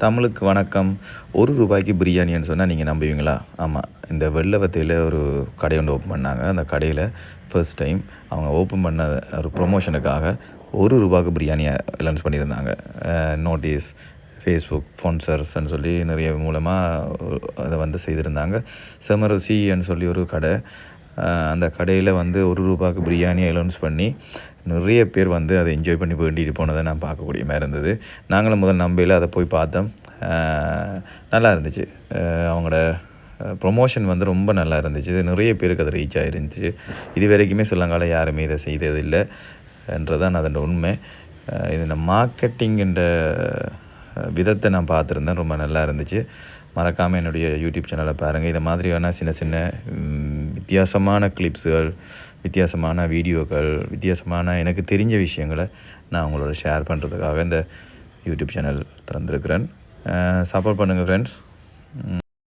தமிழுக்கு வணக்கம். ரூ. 1க்கு பிரியாணின்னு சொன்னா நீங்க நம்புவீங்களா? ஆமா. இந்த வெள்ளவத்தையில ஒரு கடை ஒண்ணு ஓப்பன் பண்ணாங்க. அந்த கடையில ஃபர்ஸ்ட் டைம் அவங்க ஓப்பன் பண்ண ஒரு ப்ரமோஷனுக்காக ரூ. 1க்கு பிரியாணிய லான்ச் பண்ணியிருந்தாங்க. நோட்டீஸ், ஃபேஸ்புக், ஸ்பான்சர்ஸ்ன்னு சொல்லி நிறைய மூலமா அத வந்து செய்திருந்தாங்க. செம ருசின்னு சொல்லி ஒரு கடை. அந்த கடையில வந்து ரூ. 1க்கு பிரியாணிய அலௌன்ஸ் பண்ணி நிறைய பேர் வந்து அதை என்ஜாய் பண்ணி வேண்டிட்டு போனதை நான் பார்க்கக்கூடிய மாதிரி இருந்தது. நாங்களும் முதல் நம்பையில் அதை போய் பார்த்தோம். நல்லா இருந்துச்சு. அவங்களோட ப்ரொமோஷன் வந்து ரொம்ப நல்லா இருந்துச்சு. நிறைய பேருக்கு அது ரீச் ஆகிருந்துச்சு. இது வரைக்குமே ஸ்ரீலங்கால யாருமே இதை செய்ததில்லை என்றதான் அதோட உண்மை. இந்த மார்க்கெட்டிங்கிற விதத்தை நான் பார்த்துருந்தேன். ரொம்ப நல்லா இருந்துச்சு. மறக்காமல் என்னுடைய யூடியூப் சேனலை பாருங்கள். இதை மாதிரியான சின்ன சின்ன வித்தியாசமான கிளிப்ஸுகள், வித்தியாசமான வீடியோக்கள், வித்தியாசமான எனக்கு தெரிஞ்ச விஷயங்களை நான் உங்களோட ஷேர் பண்ணுறதுக்காக இந்த யூடியூப் சேனல் திறந்துருக்கிறேன். சப்போர்ட் பண்ணுங்கள் ஃப்ரெண்ட்ஸ்.